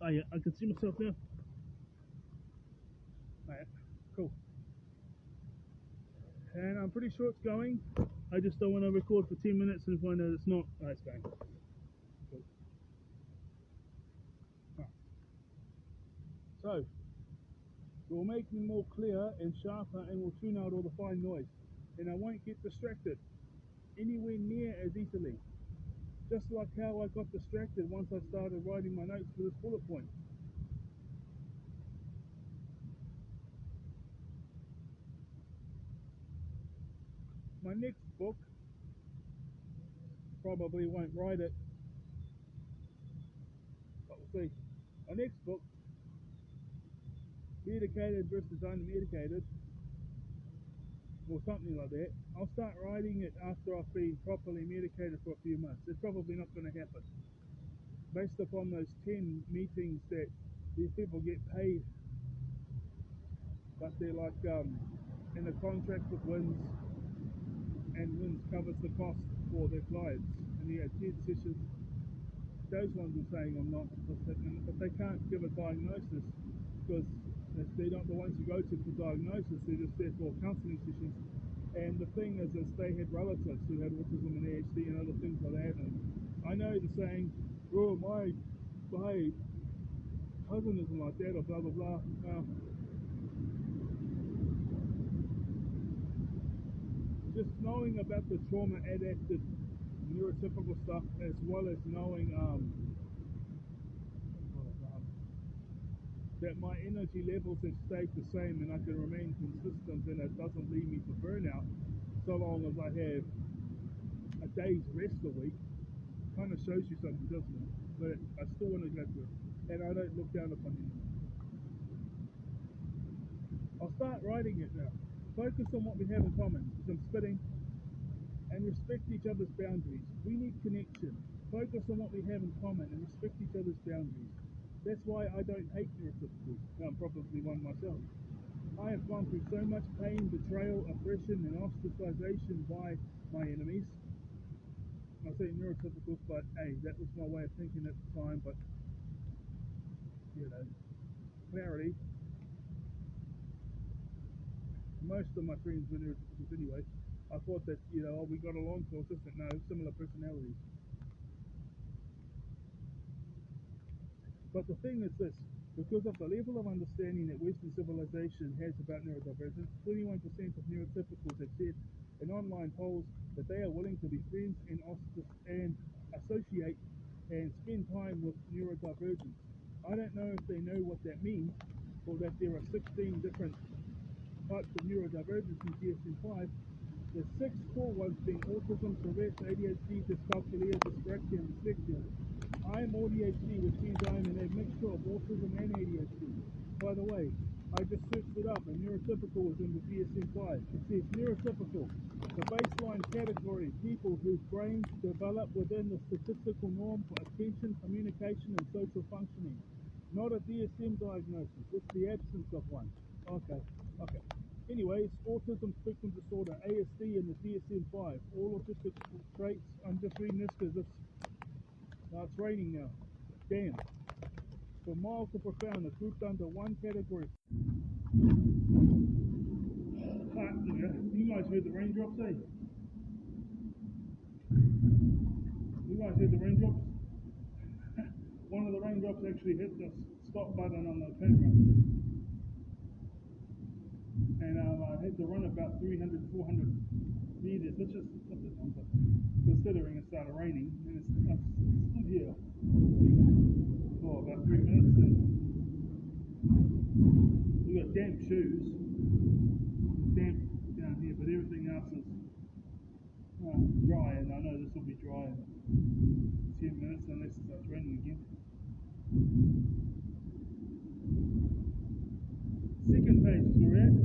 Oh yeah, I can see myself now. Alright, cool. And I'm pretty sure it's going. I just don't want to record for 10 minutes and find out it's not. Oh, it's going. Cool. Right. So, we'll make them more clear and sharper, and we'll tune out all the fine noise. And I won't get distracted anywhere near as easily. Just like how I got distracted once I started writing my notes for this bullet point. My next book, probably won't write it, but we'll see. My next book, medicated versus unmedicated, or something like that. I'll start writing it after I've been properly medicated for a few months. It's probably not going to happen. Based upon those 10 meetings that these people get paid, but they're like in a contract with Wins, and Wins covers the cost for their clients. And he had 10 sessions. Those ones are saying I'm not, but they can't give a diagnosis because they're not the ones you go to for diagnosis. They're just there for counselling sessions. And the thing is they had relatives who had autism and ADHD and other things like that. And I know the saying, "Oh, my cousin isn't like that," or blah blah blah. Just knowing about the trauma adapted neurotypical stuff, as well as knowing that my energy levels have stayed the same and I can remain consistent, and it doesn't lead me to burnout so long as I have a day's rest a week. Kind of shows you something, doesn't it? But I still want to go through it, and I don't look down upon anyone. I'll start writing it now. Focus on what we have in common. Some spitting, and respect each other's boundaries. We need connection. Focus on what we have in common and respect each other's boundaries. That's why I don't hate neurotypicals. I'm probably one myself. I have gone through so much pain, betrayal, oppression, and ostracization by my enemies. I say neurotypicals, but hey, that was my way of thinking at the time. But you know, clarity. Most of my friends were neurotypicals anyway. I thought that, we got along so autistic. No, similar personalities. But the thing is this, because of the level of understanding that Western civilization has about neurodivergence, 21% of neurotypicals have said in online polls that they are willing to be friends and associate and spend time with neurodivergents. I don't know if they know what that means, or that there are 16 different types of neurodivergence in DSM-5. The 6 core ones being autism, Tourette's, ADHD, dyscalculia, dyspraxia, and dyslexia. I am ADHD, which means I am a mixture of autism and ADHD. By the way, I just searched it up, and neurotypical is in the DSM-5. It says neurotypical, the baseline category, people whose brains develop within the statistical norm for attention, communication, and social functioning. Not a DSM diagnosis, it's the absence of one. Okay. Anyways, autism spectrum disorder, ASD in the DSM-5. All autistic traits. I'm just reading this because it's raining now. Damn. From mild to profound, it's grouped under one category. You guys heard the raindrops, eh? You guys heard the raindrops? One of the raindrops actually hit the stop button on the camera. And I had to run about 300, 400 meters, which is not that long, but considering it started raining, and I stood here for about 3 minutes, and we got damp shoes, damp down here, but everything else is dry, and I know this will be dry in 10 minutes unless it starts raining again. Second page is where we're at.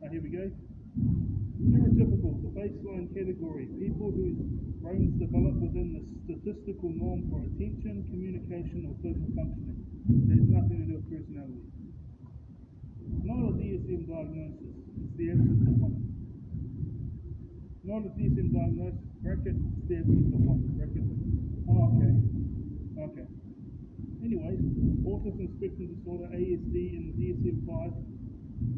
Here we go. Neurotypical, the baseline category, people whose brains develop within the statistical norm for attention, communication, or social functioning. There's nothing to do with personality. Not a DSM diagnosis, it's the absence of one. Not a DSM diagnosis, bracket, it's the absence of one, bracket. Oh, okay. Autism Spectrum Disorder, ASD, and DSM-5,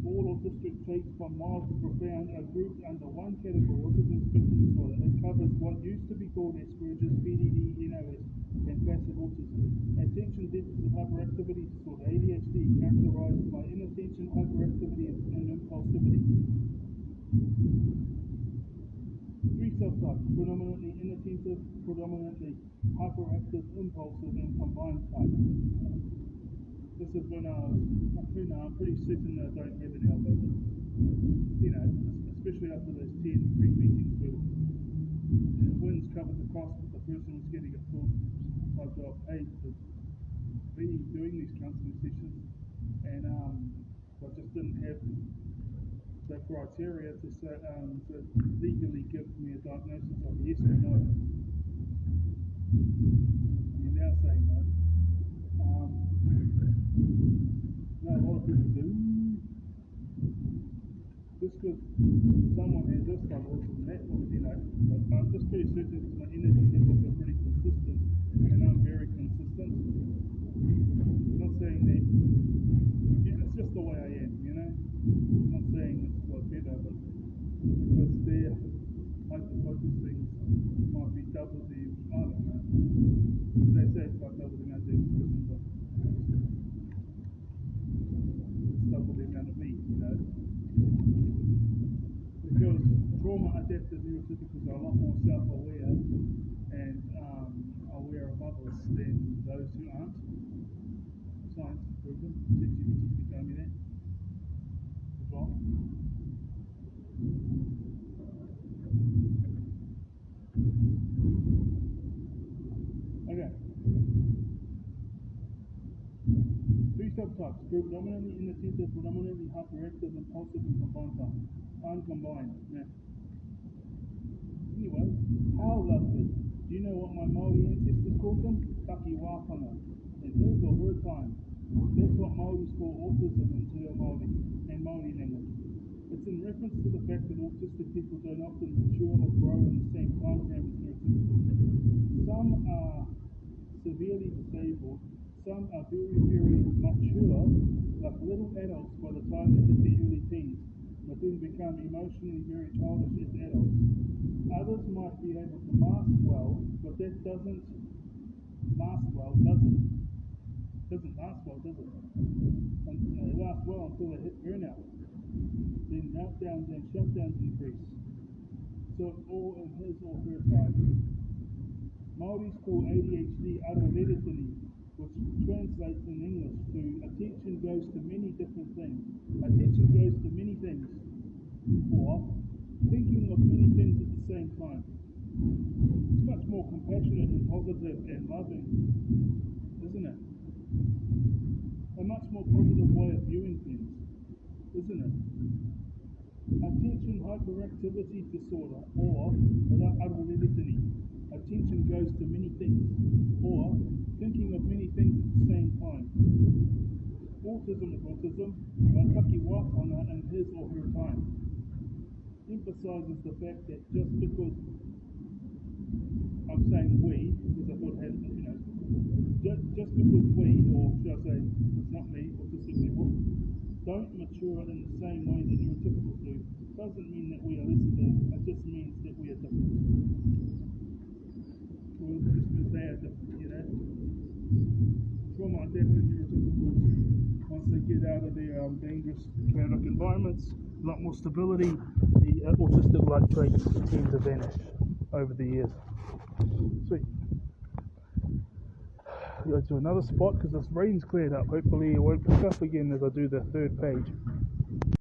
all autistic traits from mild to profound are grouped under one category, autism spectrum disorder. It covers what used to be called Asperger's, PDD, NOS, and classic autism. Attention deficit hyperactivity disorder, ADHD, characterized by inattention, hyperactivity, and impulsivity. Three subtypes: predominantly inattentive, predominantly hyperactive, impulsive, and combined type. This is when I'm pretty certain that I don't have it now, but especially after those 10 free meetings where wins covered the cost, but the person was getting a full-time job paid to be doing these counselling sessions, and I just didn't have the criteria to legally give me a diagnosis of yes or no. You're now saying no. No, a lot of people do. Just because someone has this type of autism, that but I'm just pretty certain because my energy levels are pretty consistent, and I'm very consistent. I'm not saying that, it's just the way I am, I'm not saying it's a lot better, but because their hyper-focus things might be double the, I don't know. They say it's like double the amount of person, but double the amount of me, because trauma-adapted neurotypicals are a lot more self-aware and aware of others than those who aren't. Science has proven. ChatGPT's been telling me that as well. Okay. Three subtypes: predominantly inattentive, predominantly hyperactive, impulsive, and combined type. Uncombined. Yeah. Anyway, how lovely. Do you know what my Māori ancestors called them? Taki wāpanga. In his or her time. That's what Māoris call autism in Te Reo Māori and Māori language. It's in reference to the fact that autistic people don't often mature or grow in the same time frame as neurotypicals. Some are severely disabled, some are very, very mature, like little adults by the time they hit their early teens, but then become emotionally very childish as adults. Others might be able to mask well, but that doesn't last well, does it? Doesn't last well, does it? And they last well until they hit burnout. Then meltdowns and shutdowns increase. So it's all in his or her time. Māoris call ADHD aroreretini, which translates in English to attention goes to many different things. Attention goes to many things. Or thinking of many things at the same time. It's much more compassionate and positive and loving, isn't it? A much more positive way of viewing things, isn't it? Attention hyperactivity disorder, or aroreretini. Attention goes to many things, or thinking of many things at the same time. Autism is autism, by Taki Wāpanga in his or her time. Emphasizes the fact that just because I'm saying we, because I thought it had, just because we, or should I say, it's not me, autistic people, don't mature in the same way that neurotypicals do, doesn't mean that we are lesser than, it just means that we are different. Well, it just means they are different, Trauma-adapted neurotypicals, once they get out of their dangerous chaotic environments, a lot more stability, the autistic-like traits tend to vanish over the years. Sweet. Go to another spot because this rain's cleared up. Hopefully it won't pick up again as I do the third page.